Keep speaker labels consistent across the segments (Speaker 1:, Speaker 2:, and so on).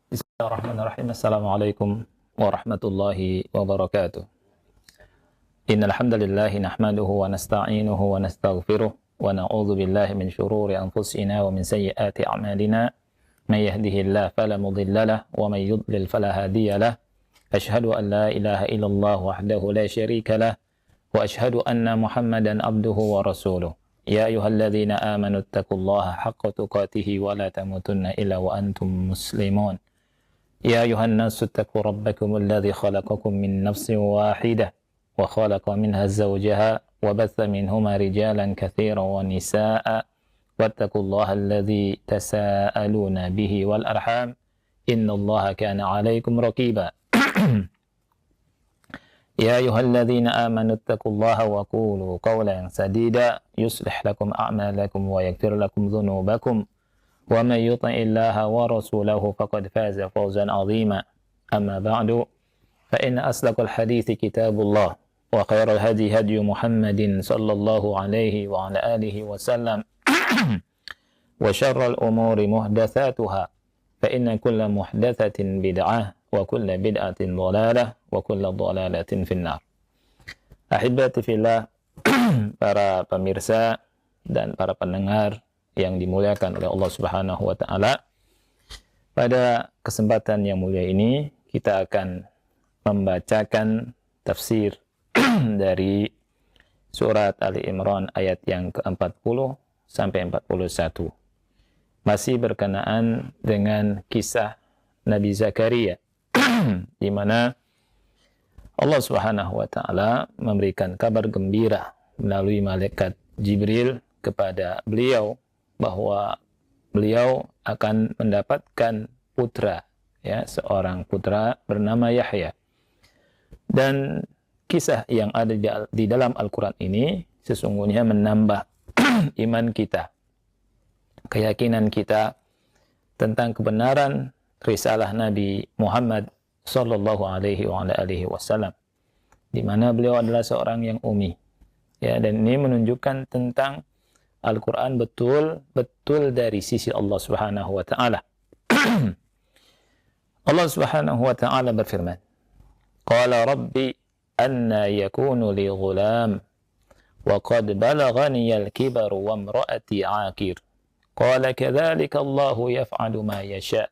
Speaker 1: Bismillahirrahmanirrahim. Assalamualaikum warahmatullahi wabarakatuh. Innal hamdalillah nahmaduhu wa nasta'inuhu wa nastaghfiruh wa na'udzu billahi min shururi anfusina wa min sayyiati a'malina. May yahdihillahu fala mudilla lahu wa may yudlil fala hadiya lahu. Asyhadu an la ilaha illallah wahdahu la syarika lahu wa asyhadu anna Muhammadan abduhu wa rasuluh. Ya ayyuhalladzina amanu taqullaha haqqa tuqatih wa la tamutunna illa wa antum muslimun. يا أيها الناس اتقوا ربكم الذي خلقكم من نفس واحدة وخلق منها زوجها وبث منهما رجالا كثيرا ونساء واتقوا الله الذي تساءلون به والأرحام إن الله كان عليكم رقيبا يا أيها الذين آمنوا اتقوا الله وقولوا قولا سديدا يصلح لكم أعمالكم ويغفر لكم ذنوبكم ومن يطع الله ورسوله فقد فاز فوزا عظيما أما بعد فإن أصدق الحديث كتاب الله وخير الهدي هدي محمد صلى الله عليه وعلى آله وسلم وشر الأمور محدثاتها فإن كل محدثة بدعة وكل بدعة ضلالة وكل ضلالة في النار. Ahibati fillah, para pemirsa dan para pendengar yang dimuliakan oleh Allah Subhanahu wa taala. Pada kesempatan yang mulia ini kita akan membacakan tafsir dari surat Ali Imran ayat yang ke-40 sampai 41. Masih berkenaan dengan kisah Nabi Zakaria di mana Allah Subhanahu wa taala memberikan kabar gembira melalui malaikat Jibril kepada beliau bahwa beliau akan mendapatkan putra, ya, seorang putra bernama Yahya. Dan kisah yang ada di dalam Al-Quran ini sesungguhnya menambah iman kita, keyakinan kita tentang kebenaran risalah Nabi Muhammad sallallahu alaihi wasallam, di mana beliau adalah seorang yang ummi, ya, dan ini menunjukkan tentang Al-Quran betul dari sisi Allah Subhanahu wa ta'ala. Allah Subhanahu wa ta'ala berfirman, Qala Rabbi anna yakunu li ghulam wa qad balaghani al-kibaru wa imra'ati aqir. Qala kadhalika Allahu yaf'alu ma yasha.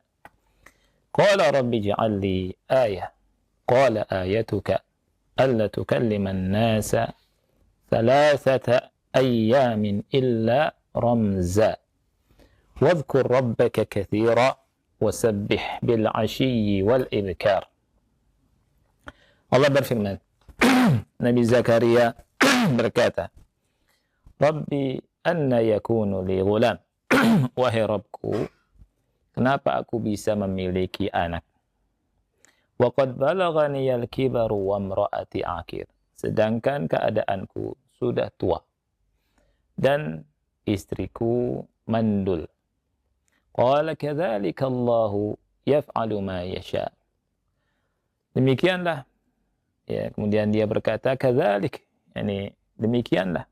Speaker 1: Qala Rabbi ij'al li ayah. Qala ayatuka alla tukallima an-nasa thalathata أيام إلا رمزا واذكر ربك كثيرا وسبح بالعشي والإبكار. Allah berfirman, Nabi Zakaria berkata, Rabbi anna yakunu li ghulam. Wahai Rabbku, kenapa aku bisa memiliki anak? Wa qad balaghani al-kibaru wa imra'ati aqir. Sedangkan keadaanku sudah tua dan istriku mandul. Qala kadzalika Allahu yaf'alu ma yasha. Demikianlah, ya, kemudian dia berkata kadzalik, yani demikianlah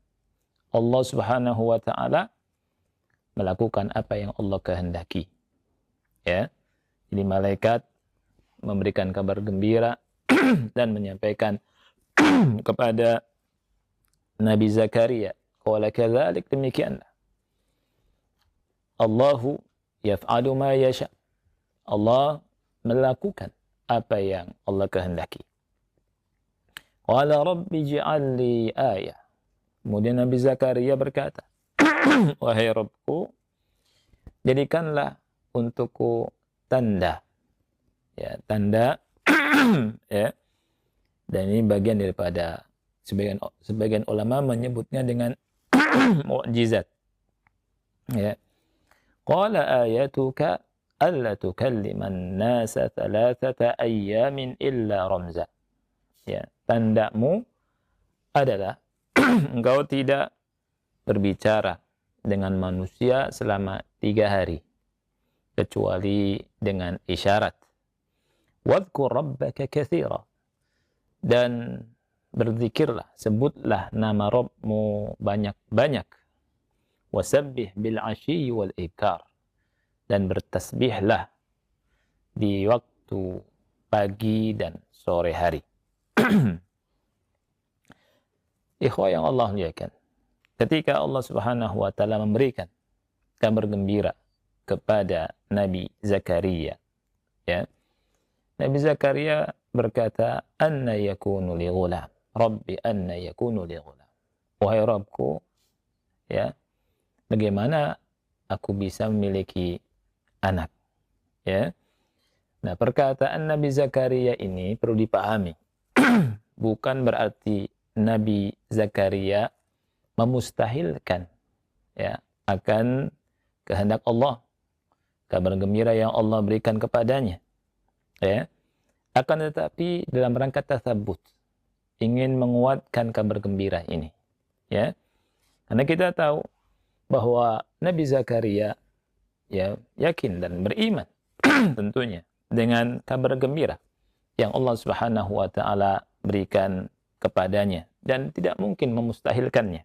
Speaker 1: Allah Subhanahu wa taala melakukan apa yang Allah kehendaki. Ya. Jadi malaikat memberikan kabar gembira dan menyampaikan kepada Nabi Zakaria, qala kadzalik, demikianlah Allahu yaf'alu ma yasha. Allah melakukan apa yang Allah kehendaki. Qala rabbi ij'al li ayah. Kemudian Nabi Zakaria berkata, wahai Rabbku, jadikanlah untukku tanda. Ya, tanda ya. Dan ini bagian daripada sebagian ulama menyebutnya dengan mukjizat. Ya. Qala ayatuka alla tukalliman nasa thalathata ayyamin illa ramza. Ya, tandamu adalah engkau tidak berbicara dengan manusia selama 3 hari kecuali dengan isyarat. Wadhkur rabbaka katsira. Dan berzikirlah, sebutlah nama Rabbmu banyak-banyak. Wasabbih bil 'ashyi wal ibkar. Dan bertasbihlah di waktu pagi dan sore hari. Ikhwah yang Allah muliakan, ketika Allah Subhanahu wa taala memberikan kabar gembira kepada Nabi Zakaria, ya. Nabi Zakaria berkata, "Anna yakunu li ghulam? Rabbi anna yakunu li ghulam?" Wahai Rabbku, ya, bagaimana aku bisa memiliki anak? Ya. Nah, perkataan Nabi Zakaria ini perlu dipahami. Bukan berarti Nabi Zakaria memustahilkan, ya, akan kehendak Allah, kabar gembira yang Allah berikan kepadanya, ya. Akan tetapi dalam rangka tasabbut, ingin menguatkan kabar gembira ini, ya. Karena kita tahu bahwa Nabi Zakaria, ya, yakin dan beriman tentunya dengan kabar gembira yang Allah Subhanahu wa taala berikan kepadanya dan tidak mungkin memustahilkannya.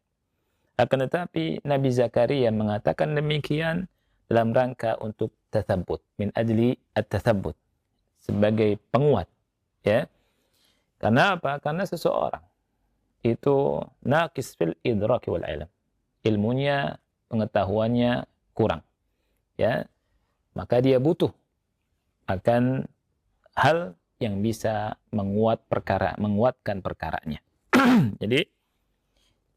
Speaker 1: Akan tetapi Nabi Zakaria mengatakan demikian dalam rangka untuk tatsabbut, min ajli at-tatsabbut, sebagai penguat, ya. Karena apa? Karena seseorang itu naqis fil idraki wal ilm. Ilmunya, pengetahuannya kurang, ya. Maka dia butuh akan hal yang bisa menguatkan perkaranya. Jadi,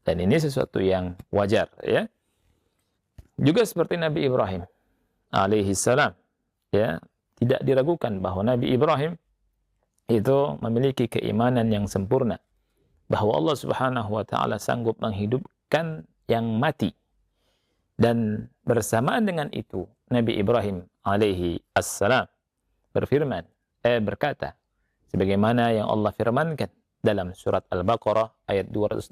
Speaker 1: dan ini sesuatu yang wajar, ya. Juga seperti Nabi Ibrahim alaihi salam, ya, tidak diragukan bahwa Nabi Ibrahim itu memiliki keimanan yang sempurna bahwa Allah Subhanahu wa taala sanggup menghidupkan yang mati. Dan bersamaan dengan itu, Nabi Ibrahim alaihi assalam berkata, sebagaimana yang Allah firmankan dalam surat Al-Baqarah ayat 260,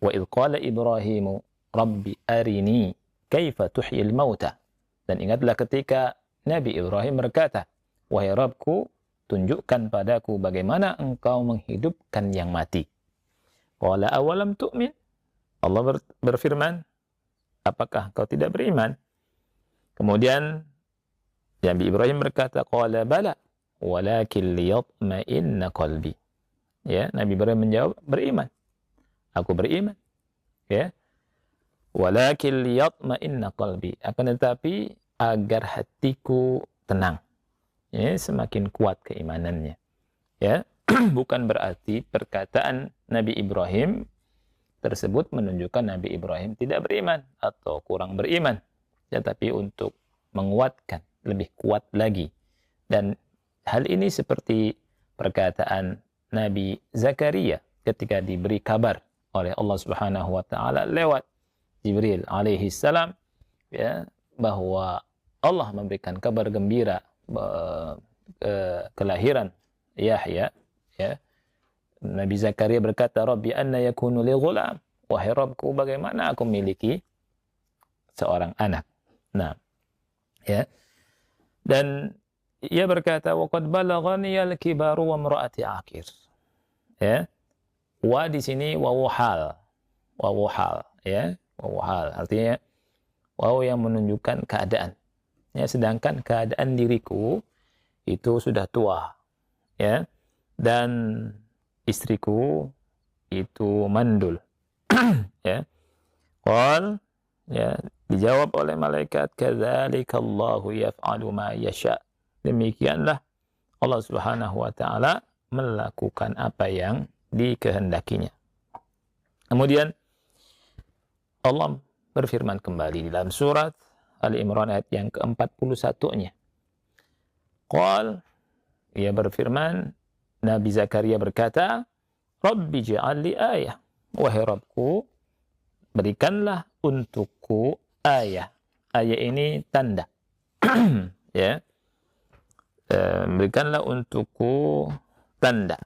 Speaker 1: wa idh qala Ibrahimu rabbi arini kaifa tuhyil mauta. Dan ingatlah ketika Nabi Ibrahim berkata, wahai Rabbku, tunjukkan padaku bagaimana engkau menghidupkan yang mati. Qala awalam tu'min? Allah berfirman, apakah kau tidak beriman? Kemudian Nabi Ibrahim berkata, qala bala walakin liyatma'inna qalbi. Ya, Nabi Ibrahim menjawab, beriman. Aku beriman. Ya. Walakin liyatma'inna qalbi. Akan tetapi agar hatiku tenang. Ya, semakin kuat keimanannya. Ya, bukan berarti perkataan Nabi Ibrahim tersebut menunjukkan Nabi Ibrahim tidak beriman atau kurang beriman. Tetapi untuk menguatkan, lebih kuat lagi. Dan hal ini seperti perkataan Nabi Zakaria ketika diberi kabar oleh Allah Subhanahu wa taala lewat Jibril alaihi salam, ya, bahwa Allah memberikan kabar gembira kelahiran Yahya, ya. Nabi Zakaria berkata, Rabbi anna yakunu li ghulam? Wahai Rabbku, bagaimana aku memiliki seorang anak? Nah, ya. Dan ia berkata, waqad balaghani al-kibaru wa imra'ati aqir. Ya. Wa di sini wawu hal. Wawu hal, ya. Wawu hal artinya wawu yang menunjukkan keadaan. Ya, sedangkan keadaan diriku itu sudah tua, ya. Dan istriku itu mandul. Ya. Qal, ya, dijawab oleh malaikat, kadzalika Allahu yaf'alu ma yasha. Demikianlah Allah Subhanahu wa taala melakukan apa yang dikehendakinya. Kemudian Allah berfirman kembali dalam surat Ali Imran ayat yang ke-41-nya. Qal, ia berfirman, Nabi Zakaria berkata, Rabbi ja'al li ayah. Wahai Rabbku, berikanlah untukku ayah. Ayah ini tanda. Ya. Berikanlah untukku tanda.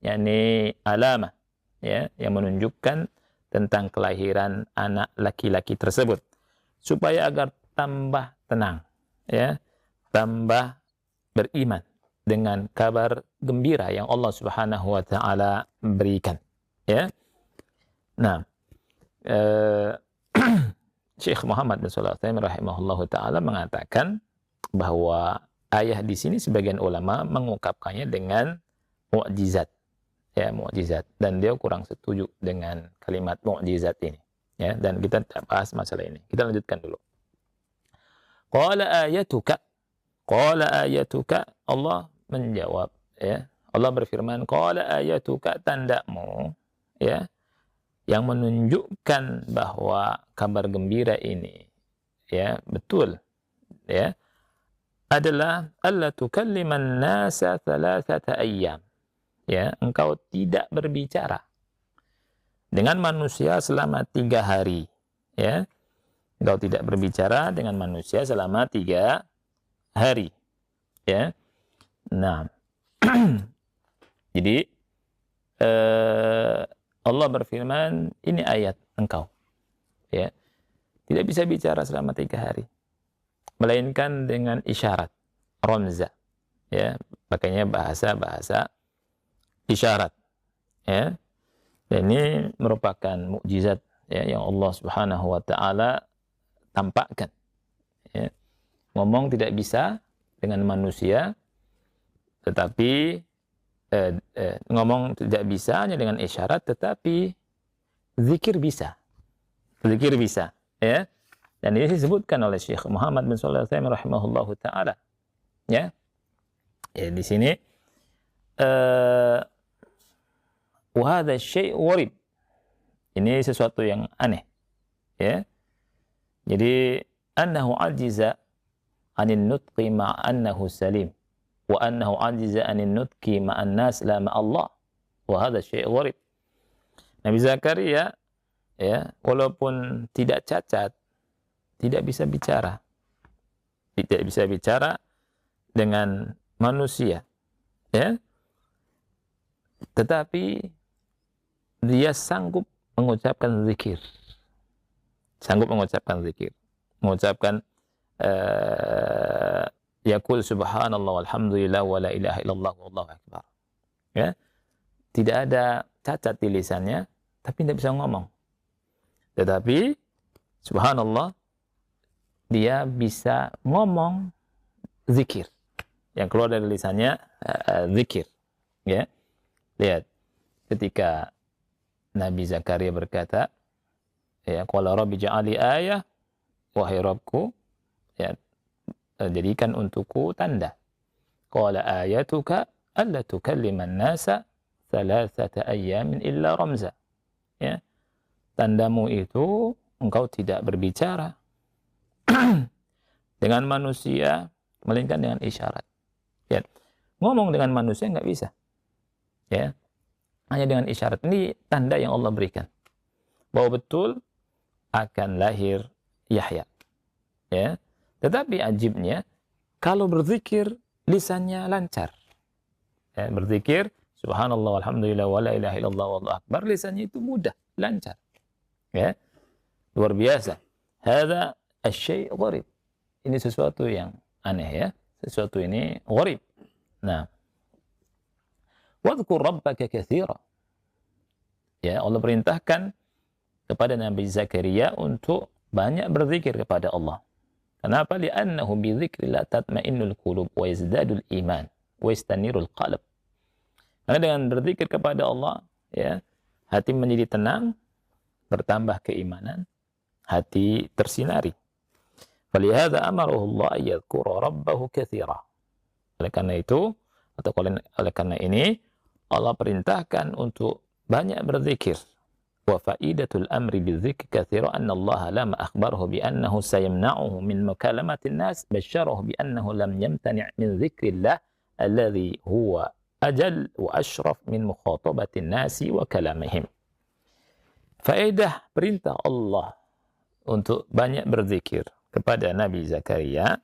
Speaker 1: yakni alamah, ya, yang menunjukkan tentang kelahiran anak laki-laki tersebut, supaya agar tambah tenang, ya, tambah beriman dengan kabar gembira yang Allah Subhanahu wa taala berikan, ya. Nah, Syekh Muhammad bin Shalih Al-Utsaimin rahimahullahu taala mengatakan bahwa ayah di sini sebagian ulama mengungkapkannya dengan mukjizat. Ya, mukjizat. Dan dia kurang setuju dengan kalimat mukjizat ini. Ya, dan kita tidak bahas masalah ini. Kita lanjutkan dulu. Qala ayatuka. Qala ayatuka. Allah menjawab. Ya. Allah berfirman, qala ayatuka, tandamu. Ya. Yang menunjukkan bahwa kabar gembira ini. Ya, betul. Ya. Adalah alla tukalliman nasa thalathata ayyam. Ya, engkau tidak berbicara dengan manusia selama 3 hari. Ya, engkau tidak berbicara dengan manusia selama 3 hari. Ya, nah, jadi Allah berfirman, ini ayat engkau. Ya, tidak bisa bicara selama 3 hari, melainkan dengan isyarat, ramza. Ya, pakainya bahasa isyarat. Ya, dan ini merupakan mukjizat ya, yang Allah Subhanahu wa taala tampakkan. Ya. Ngomong tidak bisa dengan manusia, tetapi ngomong tidak bisa hanya dengan isyarat, tetapi zikir bisa. Zikir bisa, ya. Dan ini disebutkan oleh Syekh Muhammad bin Shalih Al-Utsaimin rahimahullahu taala. Ya. Ya, di sini wa hadza syai' gharib. Ini sesuatu yang aneh. Ya. Jadi annahu ajiza 'anin nutqi ma'a annahu salim wa annahu ajiza 'anin nutqi ma'an nas la ma'allah. Wa hadza syai' gharib. Nabi Zakaria ya, walaupun tidak cacat, tidak bisa bicara. Tidak bisa bicara dengan manusia. Ya. Tetapi dia sanggup mengucapkan zikir. Sanggup mengucapkan zikir. Mengucapkan yaqul subhanallah walhamdulillah wa la ilaha illallah wallahu akbar. Ya. Tidak ada cacat di lisannya, tapi tidak bisa ngomong. Tetapi subhanallah, dia bisa ngomong zikir. Yang keluar dari lisannya zikir. Ya. Lihat ketika Nabi Zakaria berkata, ya, qala rabbi ja'ali ayah, wahai Rabbku, ya, jadikan untukku tanda. Qala ayatuka alla tukalliman nasa thalathata ayyamin illa ramza. Ya. Tandamu itu engkau tidak berbicara dengan manusia melainkan dengan isyarat. Ya. Ngomong dengan manusia enggak bisa. Ya. Hanya dengan isyarat. Ini tanda yang Allah berikan bahwa betul akan lahir Yahya. Ya. Tetapi ajibnya, kalau berzikir lisannya lancar. Ya, berzikir subhanallah walhamdulillah wa la ilaha illallah wallahu akbar, lisannya itu mudah, lancar. Ya. Luar biasa. Hadza asy-syai' gharib. Ini sesuatu yang aneh ya. Sesuatu ini gharib. Nah, wadhkur rabbaka katsira. Ya, Allah perintahkan kepada Nabi Zakaria untuk banyak berzikir kepada Allah. Kenapa? Li'annahu bi dzikrillah tatma'innul qulub wa yazdadul iman wa yastanirul qalb. Karena dengan berzikir kepada Allah, ya, hati menjadi tenang, bertambah keimanan, hati tersinari. Falihadza amarahu Allah ayyadhkura rabbahu katsira. Oleh karena itu, atau oleh karena ini, Allah perintahkan untuk banyak berzikir. Wa faidatul amri bidzikri katsira anna Allah lama akhbarahu bi annahu sayamna'uhu min mukalamatin nas, basyarahu bi annahu lam yamtani' min dzikrillah alladhi huwa ajal wa ashraf min mukhatabatin nasi wa kalamihim. Faedah perintah Allah untuk banyak berzikir kepada Nabi Zakaria,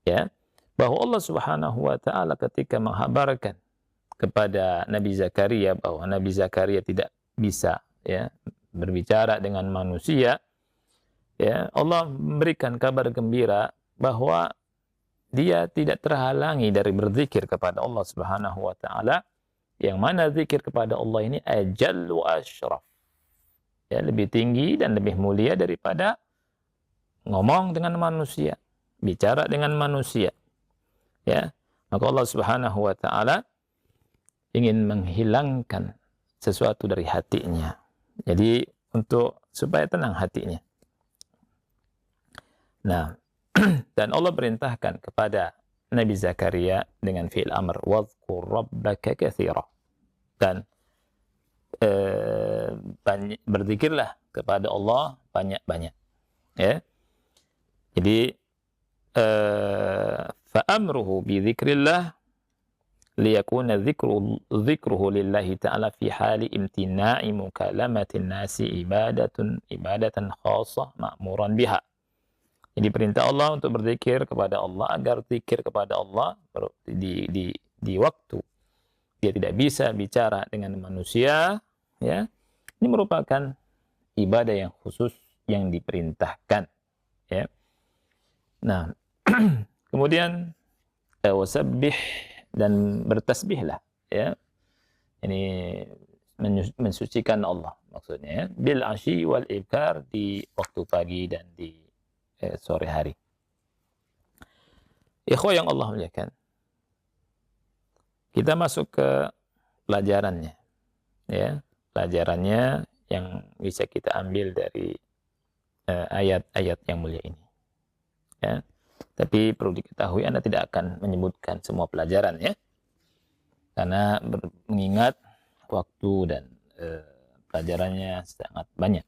Speaker 1: ya, bahwa Allah Subhanahu wa taala ketika menghabarkan kepada Nabi Zakaria bahwa Nabi Zakaria tidak bisa, ya, berbicara dengan manusia, ya, Allah memberikan kabar gembira bahwa dia tidak terhalangi dari berzikir kepada Allah Subhanahu wa taala, yang mana zikir kepada Allah ini ajal wa asyraf. Ya, lebih tinggi dan lebih mulia daripada ngomong dengan manusia, bicara dengan manusia. Ya, maka Allah Subhanahu wa taala ingin menghilangkan sesuatu dari hatinya. Jadi supaya tenang hatinya. Nah, dan Allah perintahkan kepada Nabi Zakaria dengan fi'il amr, wadhkur rabbaka katsira. Dan berzikirlah kepada Allah banyak-banyak. Ya. Jadi fa amruhu bi dzikrillah liyakuna dzikruhu lillahi ta'ala fi hali imtina'i mukalamatin nasi ibadatan khassah ma'muran biha. Jadi perintah Allah untuk berzikir kepada Allah agar zikir kepada Allah di waktu dia tidak bisa bicara dengan manusia, ya. Ini merupakan ibadah yang khusus yang diperintahkan, ya. Nah, kemudian wasabbih, dan bertasbihlah, ya. Ini mensucikan Allah maksudnya, ya. Bil asyi wal ibkar, di waktu pagi dan di sore hari. Ikhwah yang Allah muliakan, kita masuk ke pelajarannya, ya. Pelajarannya yang bisa kita ambil dari ayat-ayat yang mulia ini, ya. Tapi perlu diketahui, Anda tidak akan menyebutkan semua pelajaran, ya, karena mengingat waktu dan pelajarannya sangat banyak.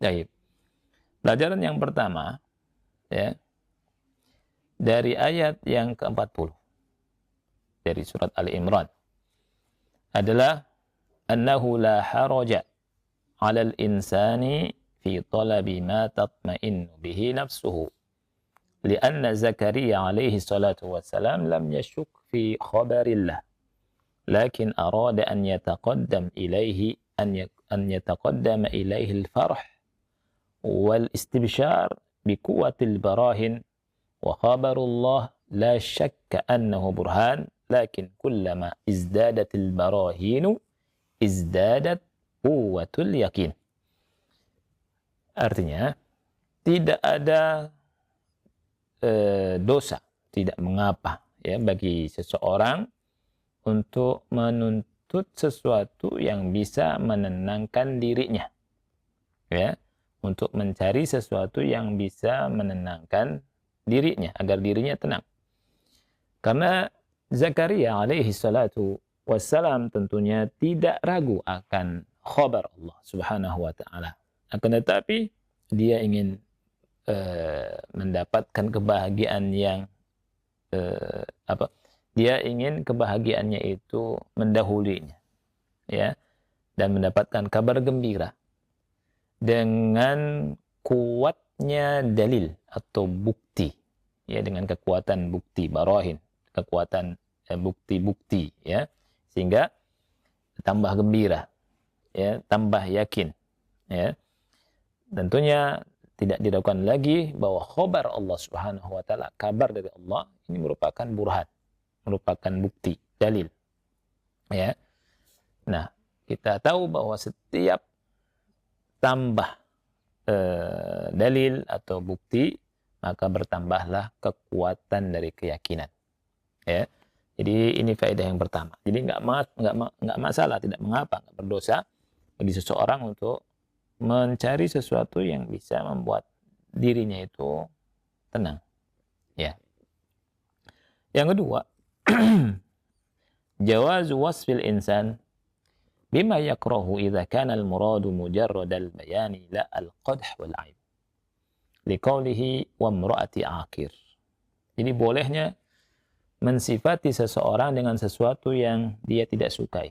Speaker 1: Baik. Pelajaran yang pertama, ya, dari ayat yang ke-40 dari surat Ali Imran adalah annahu la haraja 'alal insani fi talabi ma tatma'innu bihi nafsuhu. لأن زكريا عليه الصلاة والسلام لم يشك في خبر الله لكن أراد أن يتقدم إليه الفرح والاستبشار بقوة البراهين وخبر الله لا شك أنه برهان لكن كلما ازدادت البراهين ازدادت قوة اليقين. Artinya, tidak ada dosa, tidak mengapa, ya, bagi seseorang untuk menuntut sesuatu yang bisa menenangkan dirinya, ya, untuk mencari sesuatu yang bisa menenangkan dirinya agar dirinya tenang. Karena Zakaria alaihi salatu wassalam tentunya tidak ragu akan khabar Allah Subhanahu wa taala. Akan tetapi dia ingin mendapatkan kebahagiaan yang dia ingin kebahagiaannya itu mendahulinya, ya, dan mendapatkan kabar gembira dengan kuatnya dalil atau bukti, ya, dengan kekuatan bukti barahin, kekuatan bukti-bukti, ya, sehingga tambah gembira, ya, tambah yakin, ya. Tentunya tidak diragukan lagi bahwa khabar Allah Subhanahu wa taala, kabar dari Allah, ini merupakan burhan, merupakan bukti, dalil, ya. Nah, kita tahu bahwa setiap tambah dalil atau bukti, maka bertambahlah kekuatan dari keyakinan, ya. Jadi ini faedah yang pertama. Jadi nggak masalah, tidak mengapa, nggak berdosa bagi seseorang untuk mencari sesuatu yang bisa membuat dirinya itu tenang, ya. Yang kedua, jawazu wasfil insan bima yakrahu idza kana al-muradu mujarrad al-bayani la al-qadh wal 'aib liqaulihi wa imra'ati aqir. Jadi bolehnya mensifati seseorang dengan sesuatu yang dia tidak sukai,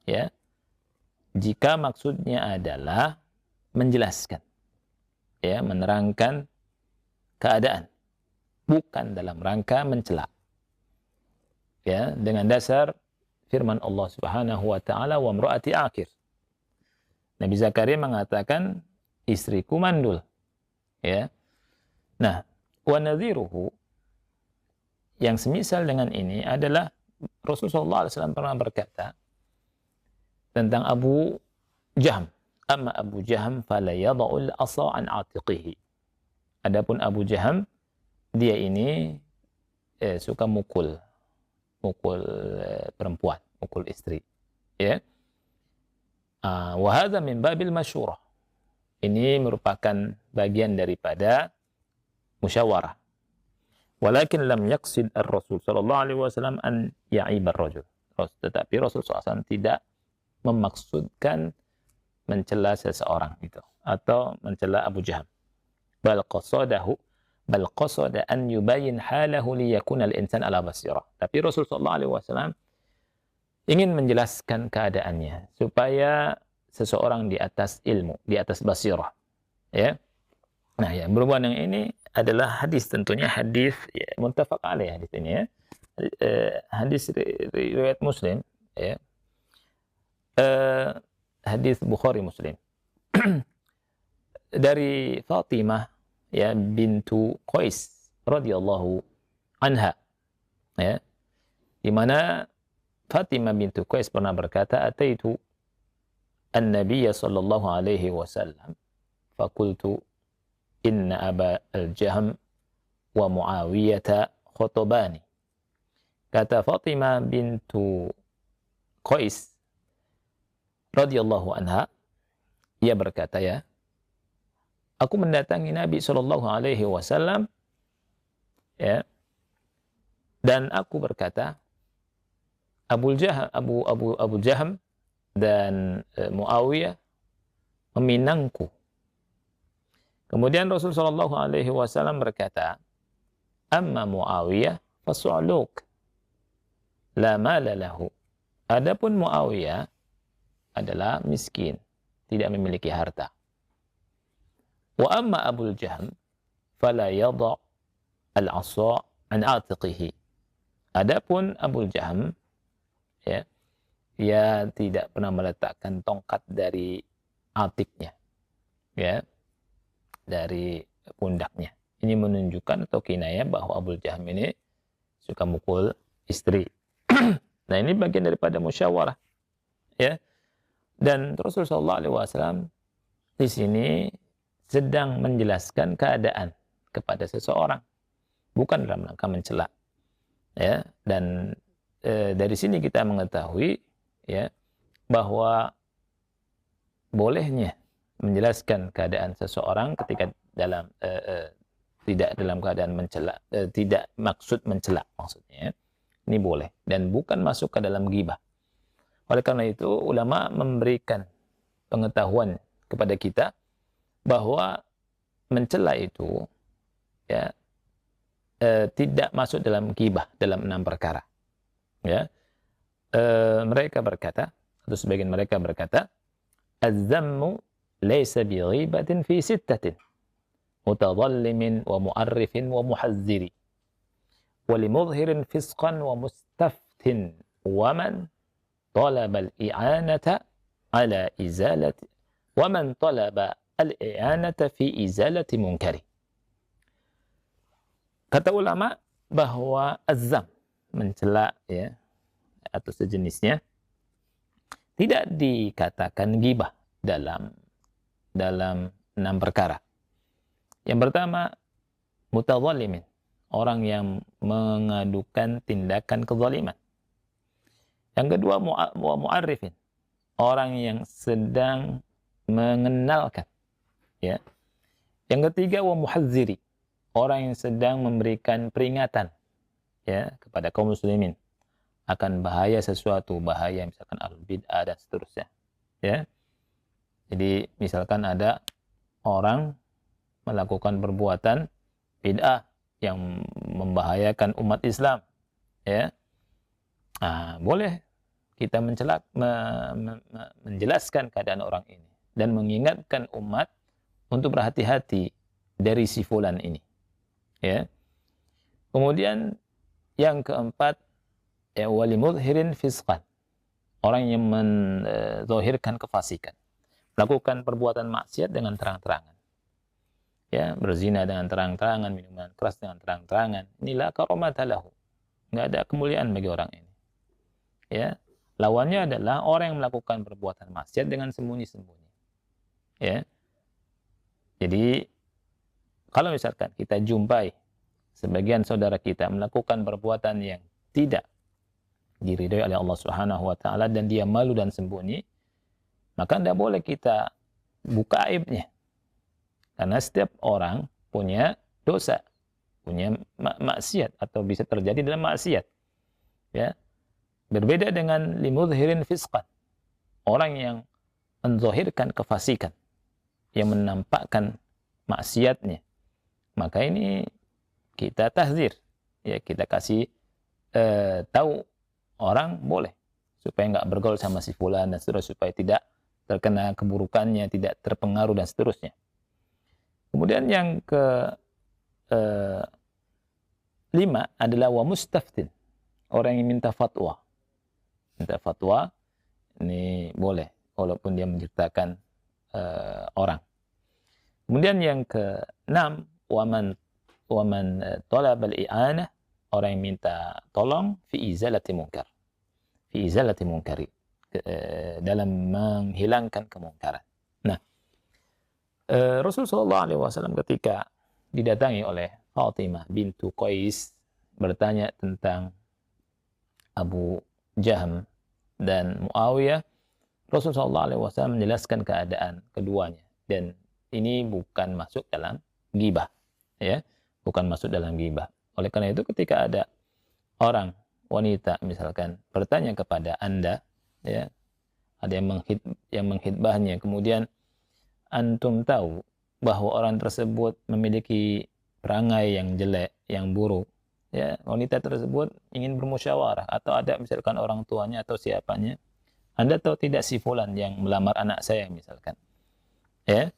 Speaker 1: ya, jika maksudnya adalah menjelaskan, ya, menerangkan keadaan, bukan dalam rangka mencela, ya, dengan dasar firman Allah Subhanahu wa taala wa imra'ati aqir. Nabi Zakaria mengatakan istriku mandul, ya. Nah, wa nadhiruhu, yang semisal dengan ini adalah Rasulullah SAW pernah berkata tentang Abu Jahm, amma Abu Jahm fala yada'ul asa an atiqihi. Adapun Abu Jahm, dia ini suka mukul perempuan, mukul istri. Ya. Wa hadza min babil masyurah. Ini merupakan bagian daripada musyawarah. Walakin lam yaqsid ar-Rasul sallallahu alaihi wasallam an ya'ib ar-rajul. Tetapi Rasul SAW tidak memaksudkan mencela seseorang itu atau mencela Abu Jaham. Bal qasada an yubayyin halahu liyakuna al-insan ala basirah. Tapi Rasul sallallahu alaihi wasallam ingin menjelaskan keadaannya supaya seseorang di atas ilmu, di atas basirah. Ya. Nah, ya, berhubungan yang ini adalah hadis, tentunya hadis ya, muttafaq alaih hadis ini ya. Hadis riwayat Muslim ya. Hadis Bukhari Muslim. Dari Fatimah ya bintu Qais radhiyallahu anha. Ya. Di mana Fatimah bintu Qais pernah berkata, "Ataitu an-nabiy sallallahu alaihi wasallam faqultu inna Aba al-Jahm wa Muawiyah khutbani." Kata Fatimah bintu Qais radhiyallahu anha, ia berkata, ya, aku mendatangi Nabi sallallahu alaihi wasallam ya, dan aku berkata, Abu Jahm dan Muawiyah meminangku. Kemudian Rasul sallallahu alaihi wasallam berkata, amma Muawiyah fasu'luk la mala lahu. Adapun Muawiyah adalah miskin, tidak memiliki harta. Wa amma Abu Jahm fala yadha al-'asa an 'atiqihi. Adapun Abu Jahm ya, ia tidak pernah meletakkan tongkat dari atiknya, ya, dari pundaknya. Ini menunjukkan atau kinayah bahwa Abu Jahm ini suka mukul istri. Nah, ini bagian daripada musyawarah, ya. Dan Rasulullah SAW di sini sedang menjelaskan keadaan kepada seseorang, bukan dalam rangka mencela, ya. Dan dari sini kita mengetahui ya bahwa bolehnya menjelaskan keadaan seseorang ketika dalam tidak dalam keadaan mencela, tidak maksud mencela maksudnya. Ini boleh dan bukan masuk ke dalam ghibah. Oleh karena itu ulama memberikan pengetahuan kepada kita bahwa mencela itu ya tidak masuk dalam ghibah dalam 6 perkara. Ya, mereka berkata, atau sebagian mereka berkata, az-zammu laysa bi ghibatin fi sittatin, mutadhallimin wa mu'arrifin wa muhazziri, wa limudhirin fisqan wa mustaftin, wa man talaba al-i'anata ala izalati, wa man talaba al-i'anata fi izalati munkari. Kata ulama bahwa az-zam, mencela ya atau sejenisnya, tidak dikatakan ghibah dalam 6 perkara. Yang pertama, mutadhalimin, orang yang mengadukan tindakan kezaliman. Yang kedua, mu'arrifin, orang yang sedang mengenalkan, ya. Yang ketiga, wa muhazziri, orang yang sedang memberikan peringatan ya kepada kaum muslimin akan bahaya sesuatu, bahaya misalkan ahlul bid'ah dan seterusnya, ya. Jadi misalkan ada orang melakukan perbuatan bid'ah yang membahayakan umat Islam, ya. Boleh kita menjelaskan keadaan orang ini dan mengingatkan umat untuk berhati-hati dari si fulan ini, ya. Kemudian yang keempat, ya, walimudhirin fisqan, orang yang menzahirkan kefasikan, melakukan perbuatan maksiat dengan terang-terangan, ya, berzina dengan terang-terangan, minuman keras dengan terang-terangan. Inilah karamata lahu, nggak ada kemuliaan bagi orang ini, ya. Lawannya adalah orang yang melakukan perbuatan maksiat dengan sembunyi-sembunyi, ya. Jadi kalau misalkan kita jumpai sebagian saudara kita melakukan perbuatan yang tidak diridhoi oleh Allah Subhanahu wa taala dan dia malu dan sembunyi, maka tidak boleh kita buka aibnya. Karena setiap orang punya dosa, punya maksiat atau bisa terjadi dalam maksiat. Ya. Berbeda dengan limudhirin fisqan. Orang yang menzahirkan kefasikan, yang menampakkan maksiatnya. Maka ini kita tahzir, ya, kita kasih tahu orang boleh supaya nggak bergaul sama si fulan dan seterusnya, supaya tidak terkena keburukannya, tidak terpengaruh dan seterusnya. Kemudian yang ke 5 adalah wa mustaftin, orang yang minta fatwa. Minta fatwa ini boleh walaupun dia menciptakan orang. Kemudian yang ke-6 waman talab al-i'anah, orang yang minta tolong fi izalati munkar. Fi izalati munkari, dalam menghilangkan kemungkaran. Nah, Rasulullah SAW ketika didatangi oleh Fatimah bintu Qais bertanya tentang Abu Jahm dan Muawiyah, Rasulullah SAW menjelaskan keadaan keduanya, dan ini bukan masuk dalam ghibah, ya, bukan masuk dalam ghibah. Oleh karena itu ketika ada orang wanita misalkan bertanya kepada Anda, ya, ada yang menghitbahnya, kemudian antum tahu bahwa orang tersebut memiliki perangai yang jelek, yang buruk, ya, wanita tersebut ingin bermusyawarah, atau ada misalkan orang tuanya atau siapanya, Anda tahu tidak si fulan yang melamar anak saya misalkan, ya,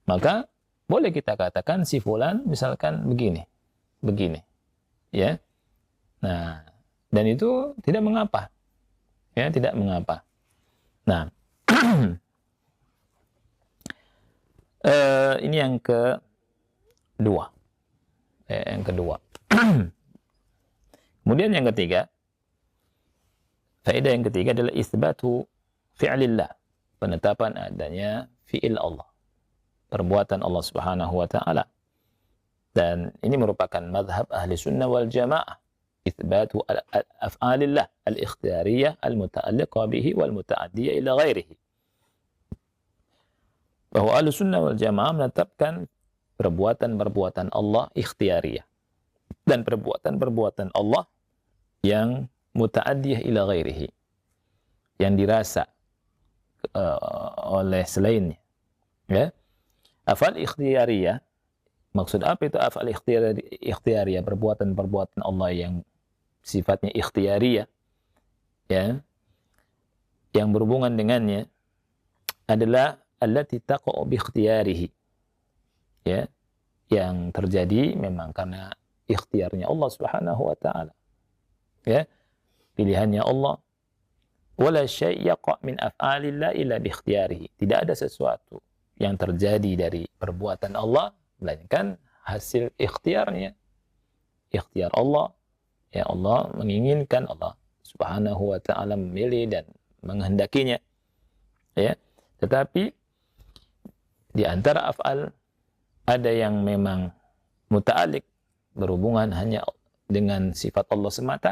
Speaker 1: maka boleh kita katakan si fulan misalkan begini, ya. Nah, dan itu tidak mengapa, ya, tidak mengapa. Nah, ini yang kedua. Yang kedua. Kemudian yang ketiga, faedah yang ketiga adalah isbatu fi'lillah, penetapan adanya fi'il Allah, perbuatan Allah Subhanahu wa taala. Dan ini merupakan mazhab ahli sunnah wal jamaah, isbatu af'alillah al-ikhtiyariyah al-muta'alliqah bihi wal muta'addiyah ila ghairihi. Bahwa ahli sunnah wal jamaah menetapkan perbuatan-perbuatan Allah ikhtiyariyah dan perbuatan-perbuatan Allah yang muta'addiyah ila ghairihi, yang dirasa oleh selainnya, ya. Afal ikhtiyariyah, maksud apa itu afal ikhtiyariyah? Perbuatan-perbuatan Allah yang sifatnya ikhtiyariyah, ya, yang berhubungan dengannya adalah allati taqa'u bi ikhtiyarihi, ya, yang terjadi memang karena ikhtiarnya Allah Subhanahu wa taala, ya, pilihannya Allah. Wala syai' yaqa' min af'alillah illa bi ikhtiyarihi, tidak ada sesuatu yang terjadi dari perbuatan Allah melainkan hasil ikhtiarnya, ikhtiar Allah, ya, Allah menginginkan, Allah Subhanahu wa taala memilih dan menghendakinya, ya. Tetapi di antara af'al ada yang memang muta'alik, berhubungan hanya dengan sifat Allah semata,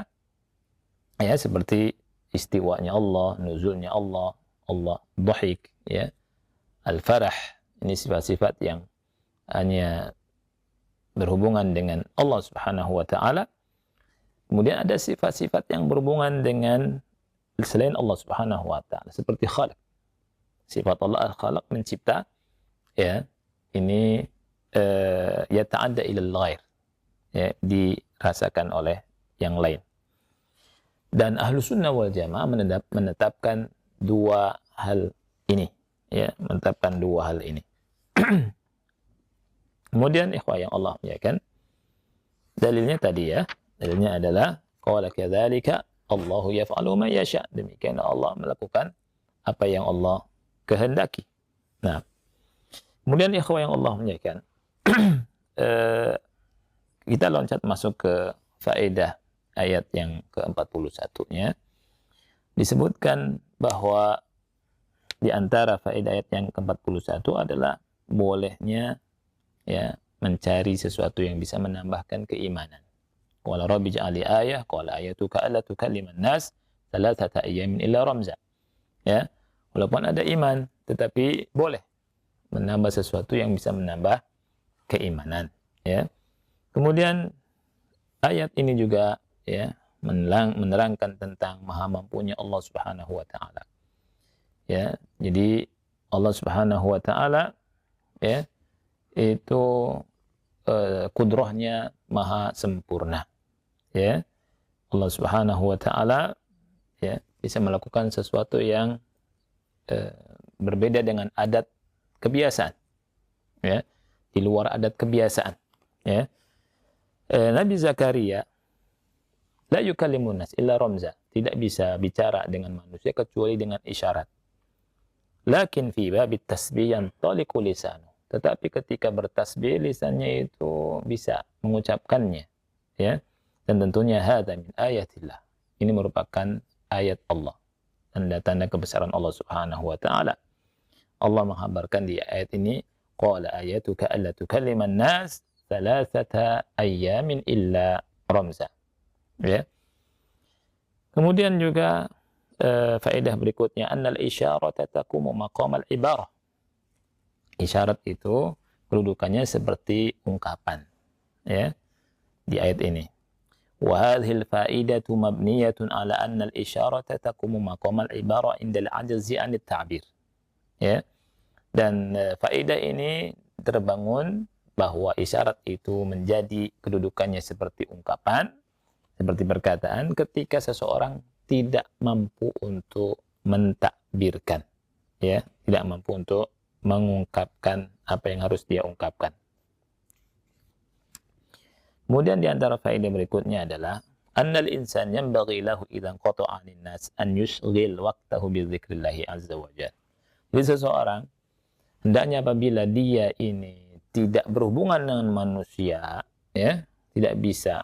Speaker 1: ya, seperti istiwanya Allah, nuzulnya Allah, Allah dhahik, ya, al-farah, ini sifat-sifat yang hanya berhubungan dengan Allah Subhanahu wa taala. Kemudian ada sifat-sifat yang berhubungan dengan selain Allah Subhanahu wa taala, seperti khalaq. Sifat Allah al-khalaq, mencipta, ya, ini yata'adda ila al-ghair, ya, dirasakan oleh yang lain. Dan ahlu sunnah wal jamaah menetapkan dua hal ini, ya, menetapkan dua hal ini. Kemudian ikhwah yang Allah muliakan, dalilnya tadi, ya, dalilnya adalah qala kadzalika Allahu yaf'alu ma yasha, demikian Allah melakukan apa yang Allah kehendaki. Nah, kemudian ikhwah yang Allah muliakan, kita loncat masuk ke faedah ayat yang ke-41-nya. Disebutkan bahwa di antara faedah ayat yang ke-41 adalah bolehnya, ya, mencari sesuatu yang bisa menambahkan keimanan. Qala rabbi ja'ali ayah, qala ayatuka alla tukalliman nas thalathata ayyamin illa ramza. Ya, walaupun ada iman, tetapi boleh menambah sesuatu yang bisa menambah keimanan. Ya. Kemudian ayat ini juga ya menerangkan tentang maha mampunya Allah Subhanahu wa taala. Ya, jadi Allah Subhanahu wa taala ya itu kudrahnya maha sempurna. Ya. Allah Subhanahu wa taala ya bisa melakukan sesuatu yang berbeda dengan adat kebiasaan. Ya. Di luar adat kebiasaan. Ya. Nabi Zakaria la yukallimun nas illa ramza, tidak bisa bicara dengan manusia kecuali dengan isyarat. Lakin fi babit tasbih yantaliqu lisanu, tetapi ketika bertasbih lisannya itu bisa mengucapkannya, ya. Dan tentunya hadza min ayatillah, ini merupakan ayat Allah, tanda-tanda kebesaran Allah Subhanahu wa taala. Allah menghabarkan di ayat ini, qala ayatuka alla tukalliman nas thalathata ayyamin illa ramza. Ya. Kemudian juga faedah berikutnya, annal isyarata taqumu maqamal ibarah. Isyarat itu kedudukannya seperti ungkapan, ya, di ayat ini. Wa hadhihi al-faidatu mabniyatun ala anna al-isyarata taqumu maqamal ibarah inda al-'ajzi 'an at-ta'bir. Ya. Dan faedah ini terbangun bahwa isyarat itu menjadi kedudukannya seperti ungkapan, seperti perkataan ketika seseorang tidak mampu untuk mentakbirkan, ya, tidak mampu untuk mengungkapkan apa yang harus dia ungkapkan. Kemudian di antara faedah berikutnya adalah annal insan yanbaghi lahu idza qata'a 'anil nas an yushghil waqtahu bi dzikrillah azza wa jalla. Jadi seseorang hendaknya apabila dia ini tidak berhubungan dengan manusia, ya, tidak bisa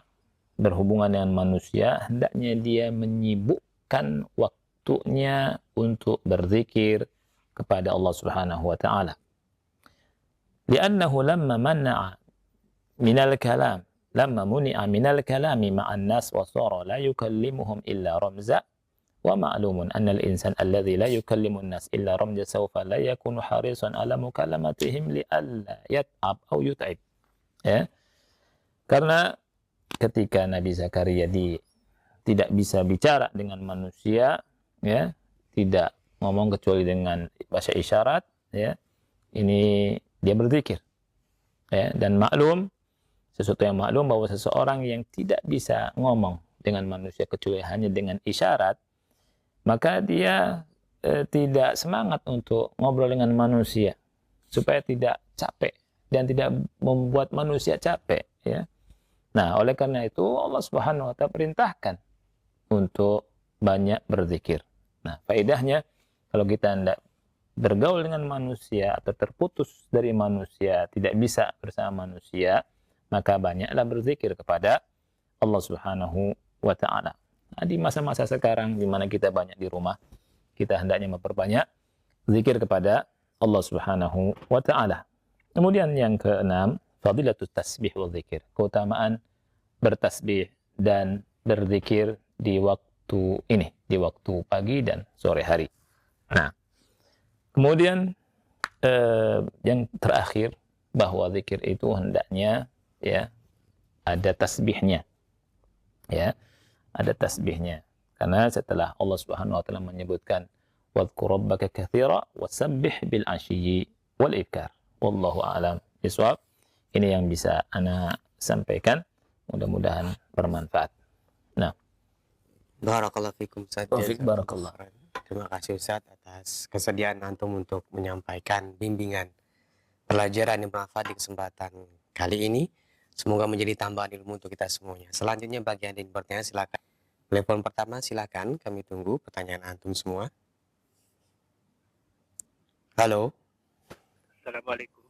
Speaker 1: berhubungan dengan manusia, hendaknya dia menyibukkan waktunya untuk berzikir kepada Allah Subhanahu wa taala. Li'annahu lamma mana'a minal kalam, lamma muni'a minal kalami ma'an nas wa sara la yukallimuhum illa ramza wa ma'lumun anna al-insan alladhi la yukallimu an-nas illa ramza sawfa la yakunu harisan ala mukallamatihim li'alla yat'ab aw yut'ib. Ya. Karena ketika Nabi Zakaria tidak bisa bicara dengan manusia, ya, tidak ngomong kecuali dengan bahasa isyarat, ya, ini dia berzikir, ya, dan maklum, sesuatu yang maklum bahwa seseorang yang tidak bisa ngomong dengan manusia kecuali hanya dengan isyarat, maka dia tidak semangat untuk ngobrol dengan manusia supaya tidak capek dan tidak membuat manusia capek, ya. Nah, oleh karena itu Allah Subhanahu wa taala perintahkan untuk banyak berzikir. Nah, faedahnya kalau kita hendak bergaul dengan manusia atau terputus dari manusia, tidak bisa bersama manusia, maka banyaklah berzikir kepada Allah Subhanahu wa taala. Nah, di masa-masa sekarang di mana kita banyak di rumah, kita hendaknya memperbanyak zikir kepada Allah Subhanahu wa taala. Kemudian yang keenam, fadilatul tasbih wa dzikir, keutamaan bertasbih dan berzikir di waktu ini, di waktu pagi dan sore hari. Nah, kemudian yang terakhir, bahwa zikir itu hendaknya, ya, ada tasbihnya, ya, ada tasbihnya. Karena setelah Allah Subhanahu wa taala menyebutkan wadhkur rabbaka katsira wasabbih bil 'ashyi wal ibkar. Wallahu a'lam bishawab. Ini yang bisa ana sampaikan, mudah-mudahan bermanfaat. Nah,
Speaker 2: Barakallahu fikum Ustaz.
Speaker 1: barakallah.
Speaker 2: Terima kasih Ustaz atas kesediaan antum untuk menyampaikan bimbingan pelajaran yang bermanfaat di kesempatan kali ini. Semoga menjadi tambahan ilmu untuk kita semuanya. Selanjutnya bagi Anda yang bertanya silakan. Telepon pertama silakan, kami tunggu pertanyaan antum semua. Halo.
Speaker 3: Assalamualaikum.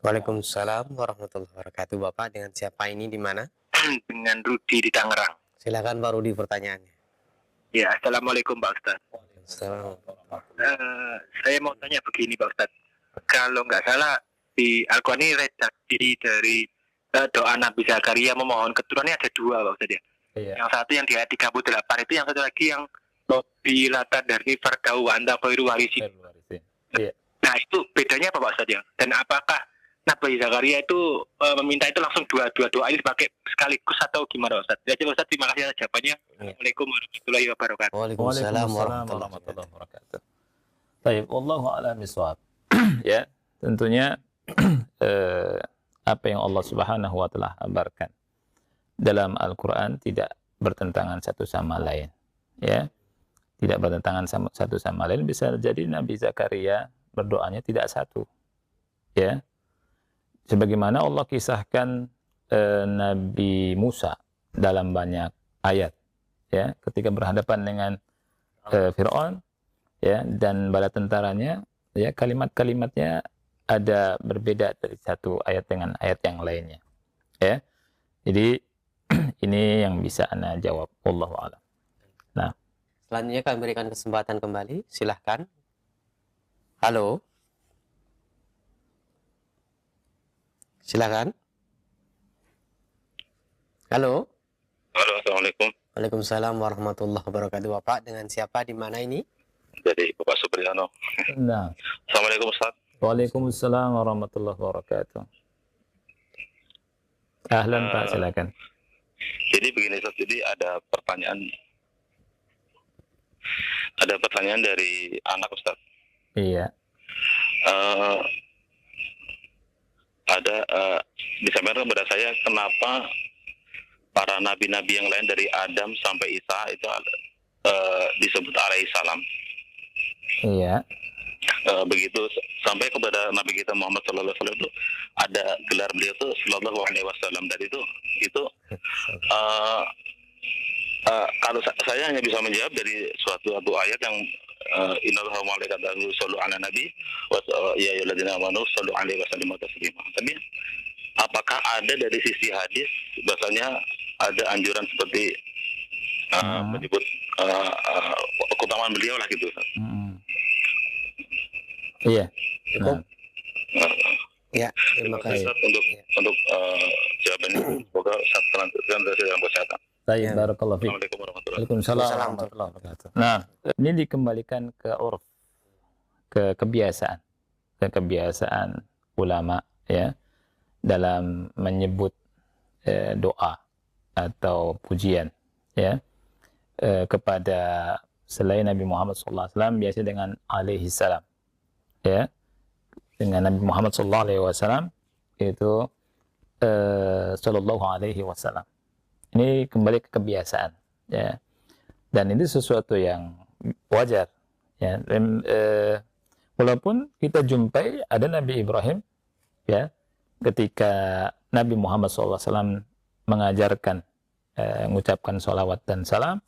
Speaker 2: Waalaikumsalam warahmatullahi wabarakatuh. Bapak dengan siapa ini di mana?
Speaker 3: Dengan Rudi di Tangerang.
Speaker 2: Silakan Pak Rudi pertanyaannya.
Speaker 3: Ya, Assalamualaikum Pak Ustaz. Saya mau tanya begini Pak Ustaz. Kalau nggak salah di Al-Quran ini redaksi dari doa Nabi Zakaria memohon keturunannya ada dua Pak Ustadz ya.
Speaker 1: Iya.
Speaker 3: Yang satu yang di ayat 38 itu, yang satu lagi yang Robi lata dari Fardau wa anta khairu warisin.
Speaker 1: Iya.
Speaker 3: Nah itu bedanya apa Pak Ustadz ya? Dan apakah Nabi Zakaria itu meminta itu langsung dua doa ini dipakai sekaligus atau gimana Ustadz? Ya Ustadz, terima kasih atas jawabannya. Assalamualaikum warahmatullahi wabarakatuh.
Speaker 2: Waalaikumsalam warahmatullahi
Speaker 1: wabarakatuh. Baik, wallahu a'lam bishawab. Ya, tentunya apa yang Allah Subhanahu wa taala kabarkan dalam Al-Qur'an tidak bertentangan satu sama lain. Ya. Tidak bertentangan satu sama lain. Bisa jadi Nabi Zakaria berdoanya tidak satu. Ya. Sebagaimana Allah kisahkan Nabi Musa dalam banyak ayat, ya, ketika berhadapan dengan Fir'aun, ya, dan bala tentaranya, ya, kalimat-kalimatnya ada berbeda dari satu ayat dengan ayat yang lainnya, ya. Jadi ini yang bisa Ana jawab, wallahu a'lam. Nah,
Speaker 2: Selanjutnya kami berikan kesempatan kembali, silahkan. Halo, silakan. Halo.
Speaker 4: Halo, assalamualaikum.
Speaker 2: Waalaikumsalam warahmatullahi wabarakatuh. Bapak dengan siapa, di mana ini?
Speaker 4: Dari Bapak Supriyono.
Speaker 1: nah.
Speaker 4: Assalamualaikum Ustaz.
Speaker 1: Waalaikumsalam warahmatullahi wabarakatuh. Ahlan Pak, silakan.
Speaker 4: Jadi begini Ustaz, jadi ada pertanyaan dari anak Ustaz.
Speaker 1: Iya.
Speaker 4: Disampaikan kepada saya kenapa para nabi-nabi yang lain dari Adam sampai Isa itu disebut alaihi salam.
Speaker 1: Iya.
Speaker 4: Begitu sampai kepada Nabi kita Muhammad sallallahu alaihi wasallam itu ada gelar beliau itu sallallahu alaihi wasallam. Dan itu kalau saya hanya bisa menjawab dari suatu ayat yang innallaha wa malaikatahu yusholluna 'alan nabi wa ya ayyuhalladzina amanu shollu 'alaihi wa sallimu taslima. Tapi apakah ada dari sisi hadis bahasanya ada anjuran seperti menyebut keutamaan beliau lah gitu?
Speaker 1: Iya.
Speaker 2: Cukup. Ya, terima kasih.
Speaker 4: Untuk jawaban ini, semoga selanjutnya dalam kesehatan.
Speaker 1: Baik, barakallahu fiik.
Speaker 4: Assalamualaikum warahmatullahi
Speaker 1: Waalaikumsalam warahmatullahi wabarakatuh. Nah, ini dikembalikan ke urf, ke kebiasaan ulama, ya, dalam menyebut doa atau pujian, ya, kepada selain Nabi Muhammad SAW biasa dengan alaihi salam, ya, dengan Nabi Muhammad SAW itu sallallahu alaihi wasallam. Ini kembali ke kebiasaan, ya, dan ini sesuatu yang wajar, ya. Dan, walaupun kita jumpai ada Nabi Ibrahim, ya, ketika Nabi Muhammad SAW mengajarkan mengucapkan salawat dan salam,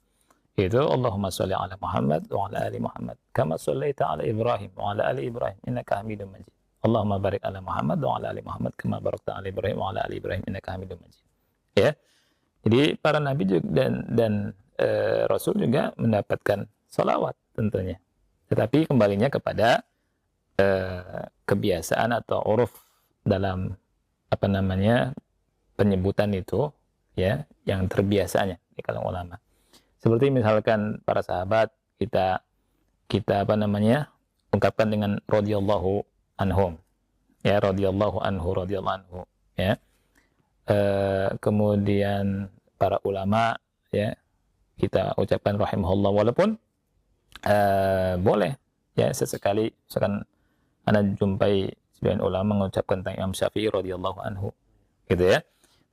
Speaker 1: itu Allahumma sholli ala Muhammad wa ala ali Muhammad kama shallaita ala Ibrahim wa ala ali Ibrahim innaka Hamidum Majid. Allahumma barik ala Muhammad wa ala ali Muhammad kama barakta ala Ibrahim wa ala ali Ibrahim innaka Hamidum Majid. Ya. Jadi para nabi juga dan rasul juga mendapatkan salawat tentunya. Tetapi kembalinya kepada kebiasaan atau uruf dalam penyebutan itu, ya, yang terbiasanya di kalangan ulama. Seperti misalkan para sahabat kita ungkapkan dengan radhiyallahu anhum, ya, radhiyallahu anhu, ya. Kemudian para ulama, ya, kita ucapkan rahimahullah, walaupun boleh, ya, sesekali misalkan Anda jumpai sebagian ulama mengucapkan tentang Imam Syafi'i radhiyallahu anhu, gitu, ya.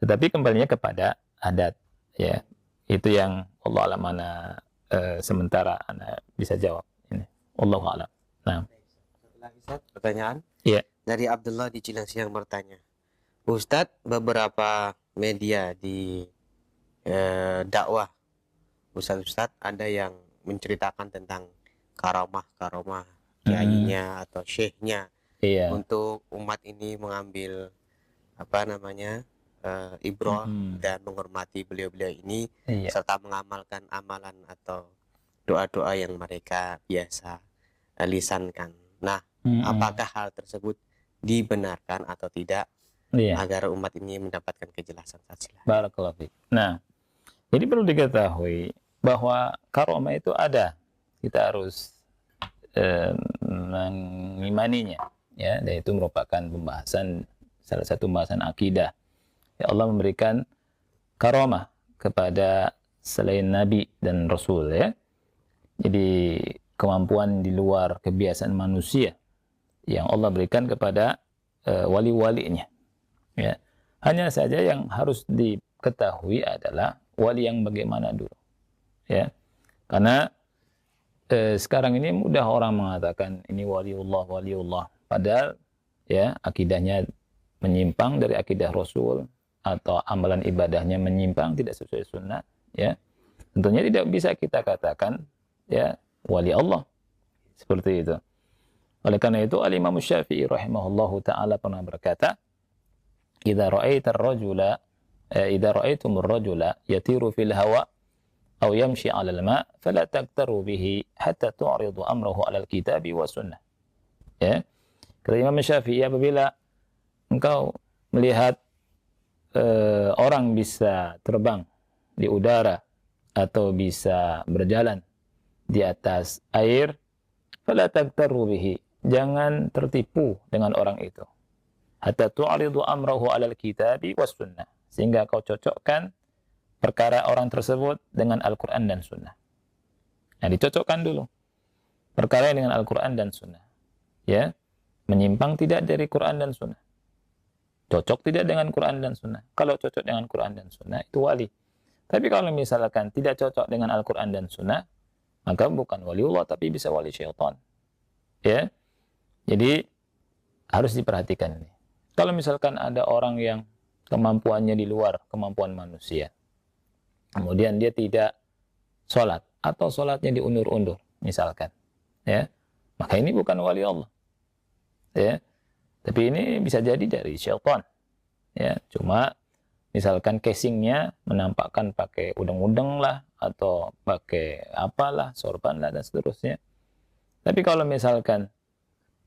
Speaker 1: Tetapi kembalinya kepada adat, ya. Itu yang Allah alam mana sementara Anda bisa jawab ini. Allahu a'lam. Nah.
Speaker 2: Pertanyaan?
Speaker 1: Iya.
Speaker 2: Dari Abdullah di Cilengsi yang bertanya, Ustadz, beberapa media di dakwah Ustadz ada yang menceritakan tentang karamah kiainya atau syekhnya,
Speaker 1: iya,
Speaker 2: untuk umat ini mengambil ibrah dan menghormati beliau-beliau ini,
Speaker 1: iya,
Speaker 2: serta mengamalkan amalan atau doa-doa yang mereka biasa lisankan. Nah, apakah hal tersebut dibenarkan atau tidak?
Speaker 1: Iya.
Speaker 2: agar umat ini mendapatkan kejelasan silsilah.
Speaker 1: Barakallahu fiik. Nah, jadi perlu diketahui bahwa karomah itu ada. Kita harus mengimaninya, ya, dan itu merupakan pembahasan, salah satu pembahasan akidah. Ya, Allah memberikan karomah kepada selain Nabi dan Rasul, ya. Jadi kemampuan di luar kebiasaan manusia yang Allah berikan kepada wali-walinya, ya. Hanya saja yang harus diketahui adalah wali yang bagaimana dulu, ya. Karena sekarang ini mudah orang mengatakan ini waliullah, padahal ya akidahnya menyimpang dari akidah Rasul atau amalan ibadahnya menyimpang, tidak sesuai sunnah, ya. Tentunya tidak bisa kita katakan ya wali Allah seperti itu. Oleh karena itu Al-Imam Syafi'i rahimahullahu taala pernah berkata, idza ra'aitumur rajula yatiru fil hawa aw yamshi 'alal ma' fala taqtaru bihi hatta tu'ridu amrahu 'alal kitabi wa sunnah. Ya. Kata Imam Syafi'i, apabila engkau melihat orang bisa terbang di udara atau bisa berjalan di atas air, fala taqtaru bihi, jangan tertipu dengan orang itu. Hatta tu'ridu amrahu 'alal kitabi was sunnah, sehingga kau cocokkan perkara orang tersebut dengan Al-Quran dan Sunnah. Nah, dicocokkan dulu perkara dengan Al-Quran dan Sunnah, ya, menyimpang tidak dari Quran dan Sunnah, cocok tidak dengan Quran dan Sunnah. Kalau cocok dengan Quran dan Sunnah itu wali. Tapi kalau misalkan tidak cocok dengan Al-Quran dan Sunnah, maka bukan waliullah tapi bisa wali syaitan, ya. Jadi harus diperhatikan ini. Kalau misalkan ada orang yang kemampuannya di luar kemampuan manusia, kemudian dia tidak sholat atau sholatnya diundur-undur misalkan, ya, maka ini bukan wali Allah, ya. Tapi ini bisa jadi dari syaitan, ya. Cuma misalkan casingnya menampakkan pakai udeng-udeng lah atau pakai apalah, sorban lah dan seterusnya. Tapi kalau misalkan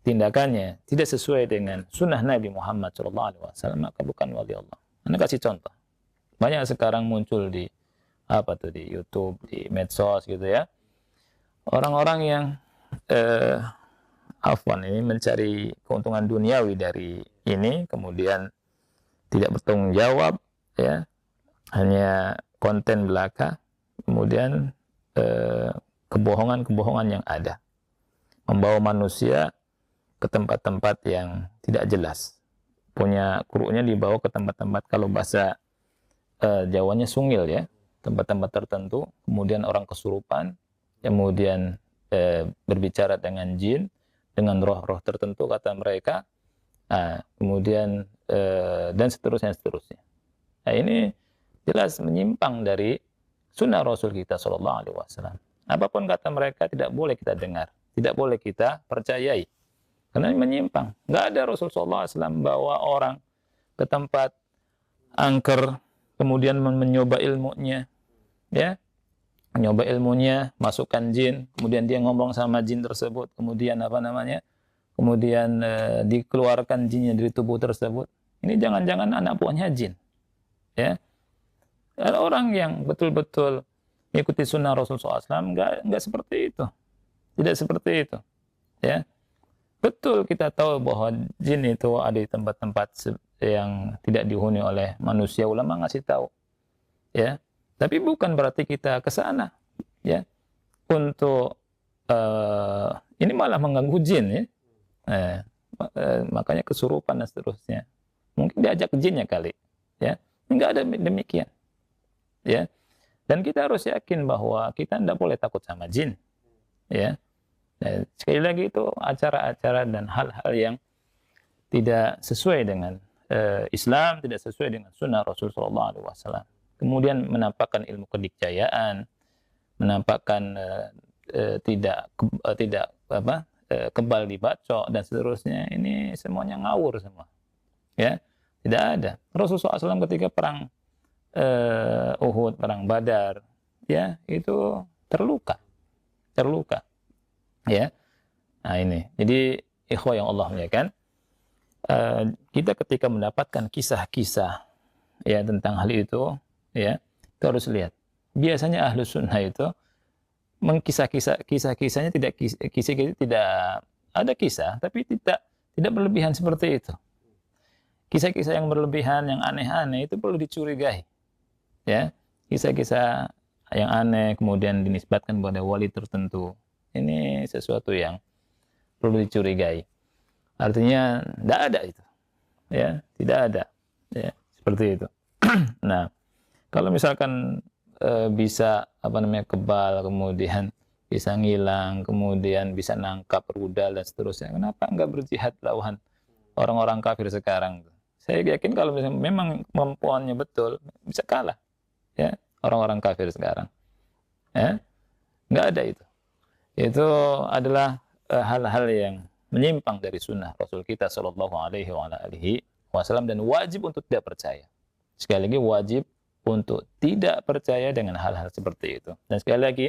Speaker 1: tindakannya tidak sesuai dengan sunnah Nabi Muhammad SAW, maka bukan wali Allah. Anda kasih contoh. Banyak sekarang muncul di di YouTube, di medsos gitu, ya. Orang-orang yang ini mencari keuntungan duniawi dari ini, kemudian tidak bertanggung jawab, ya. Hanya konten belaka, kemudian kebohongan-kebohongan yang ada membawa manusia ke tempat-tempat yang tidak jelas. Punya kurunya dibawa ke tempat-tempat, kalau bahasa Jawanya sungil, ya, tempat-tempat tertentu, kemudian orang kesurupan, kemudian berbicara dengan jin, dengan roh-roh tertentu kata mereka, kemudian dan seterusnya. Nah, ini jelas menyimpang dari sunnah Rasul kita SAW. Apapun kata mereka tidak boleh kita dengar, tidak boleh kita percayai, karena ini menyimpang. Nggak ada Rasulullah SAW bawa orang ke tempat angker, kemudian mencoba ilmunya, ya, mencoba ilmunya, masukkan jin, kemudian dia ngomong sama jin tersebut, kemudian kemudian dikeluarkan jinnya dari tubuh tersebut. Ini jangan-jangan anak buahnya jin, ya. Ada orang yang betul-betul mengikuti sunnah Rasulullah SAW nggak seperti itu, tidak seperti itu, ya. Betul kita tahu bahwa jin itu ada di tempat-tempat yang tidak dihuni oleh manusia, ulama ngasih tahu, ya. Tapi bukan berarti kita ke sana, ya, untuk ini malah mengganggu jin, ya. Makanya kesurupan dan seterusnya. Mungkin diajak jinnya kali, ya. Enggak ada demikian, ya. Dan kita harus yakin bahwa kita tidak boleh takut sama jin, ya. Nah, sekali lagi itu acara-acara dan hal-hal yang tidak sesuai dengan Islam, tidak sesuai dengan sunnah Rasulullah SAW. Kemudian menampakkan ilmu kedikjayaan, menampakkan kebal dibacok dan seterusnya. Ini semuanya ngawur semua, ya. Tidak ada. Rasulullah SAW ketika perang Uhud, perang Badar, ya, itu terluka, ya. Nah, ini. Jadi ikhwah yang Allah muliakan, kita ketika mendapatkan kisah-kisah ya tentang hal itu, ya itu harus lihat. Biasanya Ahlus Sunnah itu kisah-kisahnya tidak ada kisah, tapi tidak berlebihan seperti itu. Kisah-kisah yang berlebihan, yang aneh-aneh itu perlu dicurigai. Ya, kisah-kisah yang aneh kemudian dinisbatkan pada wali tertentu. Ini sesuatu yang perlu dicurigai. Artinya tidak ada itu. Ya, tidak ada. Ya, seperti itu. Nah, kalau misalkan bisa kebal, kemudian bisa ngilang, kemudian bisa nangkap rudal dan seterusnya, kenapa enggak berjihad lawan orang-orang kafir sekarang? Saya yakin kalau misalnya memang kemampuannya betul, bisa kalah ya orang-orang kafir sekarang. Ya, enggak ada itu. Itu adalah hal-hal yang menyimpang dari sunnah Rasul kita Shallallahu Alaihi Wasallam dan wajib untuk tidak percaya. Sekali lagi wajib untuk tidak percaya dengan hal-hal seperti itu. Dan sekali lagi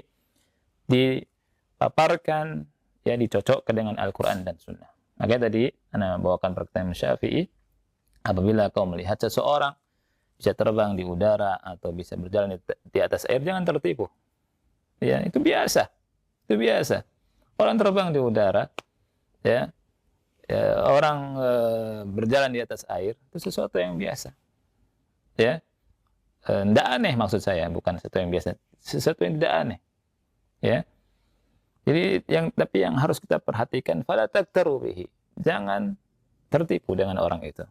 Speaker 1: dipaparkan, ya dicocokkan dengan Al-Quran dan Sunnah. Makanya tadi Anda membawakan perkataan Syafi'i, apabila kau melihat seseorang bisa terbang di udara atau bisa berjalan di atas air, jangan tertipu. Ya, itu biasa. Itu biasa. Orang terbang di udara, ya orang berjalan di atas air, itu sesuatu yang biasa. Ya, tidak aneh maksud saya, bukan sesuatu yang biasa, sesuatu yang tidak aneh. Ya, jadi tapi yang harus kita perhatikan, fala taktaru bihi, jangan tertipu dengan orang itu.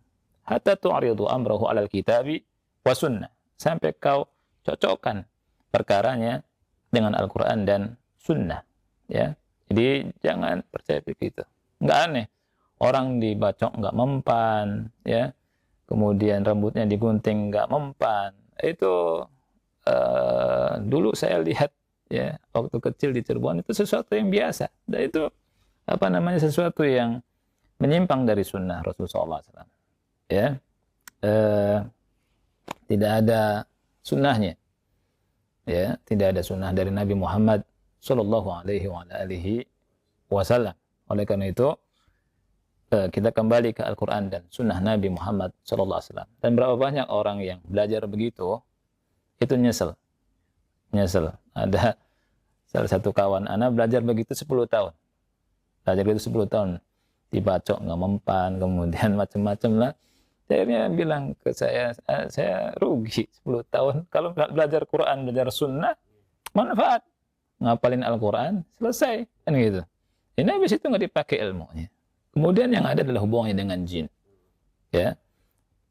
Speaker 1: Hatta tu'ridu amrahu 'alal kitabi wa sunnah, sampai kau cocokkan perkaranya dengan Al-Quran dan Sunnah. Ya, jadi jangan percaya begitu. Nggak aneh, orang dibacok nggak mempan, ya. Kemudian rambutnya digunting nggak mempan. Itu dulu saya lihat ya waktu kecil di Cirebon, itu sesuatu yang biasa. Dan itu sesuatu yang menyimpang dari sunnah Rasulullah SAW. Ya, tidak ada sunnahnya. Ya, tidak ada sunnah dari Nabi Muhammad Sallallahu Alaihi Wasallam. Oleh karena itu kita kembali ke Al-Quran dan Sunnah Nabi Muhammad SAW. Dan berapa banyak orang yang belajar begitu, itu nyesel. Ada salah satu kawan anak belajar begitu 10 tahun. Belajar begitu 10 tahun. Dibacok, nggak mempan, kemudian macam-macam lah. Akhirnya bilang ke saya rugi 10 tahun. Kalau belajar Quran, belajar Sunnah, manfaat. Ngapalin Al-Quran, selesai. Kan gitu. Ini habis itu nggak dipakai ilmunya. Kemudian yang ada adalah hubungannya dengan jin. Ya,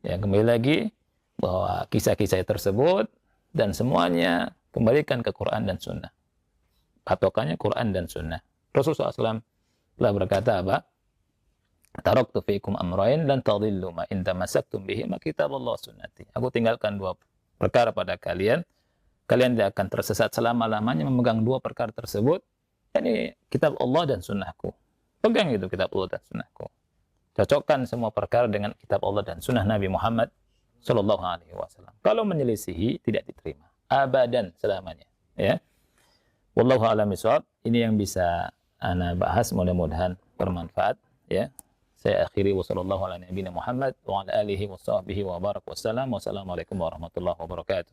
Speaker 1: kembali lagi bahwa kisah-kisah tersebut dan semuanya kembalikan ke Quran dan Sunnah. Patokannya Quran dan Sunnah. Rasulullah SAW telah berkata apa? Taraktu fiikum amrayn lan tadillu ma in tamassaktum bihi ma kitaballah sunnati. Aku tinggalkan 2 perkara pada kalian. Kalian tidak akan tersesat selama-lamanya memegang 2 perkara tersebut. Ini kitab Allah dan sunnahku. Pegang itu kitab Allah dan sunnahku. Cocokkan semua perkara dengan kitab Allah dan sunnah Nabi Muhammad Sallallahu Alaihi Wasallam. Kalau menyelisihi tidak diterima. Abadan selamanya. Ya. Wallahu a'lam bishawab. Ini yang bisa ana bahas, mudah-mudahan bermanfaat. Ya. Saya akhiri wa sallallahu ala nabiyina Muhammad wa ala alihi wa sahbihi wa barak wa salam. Wassalamualaikum warahmatullahi wabarakatuh.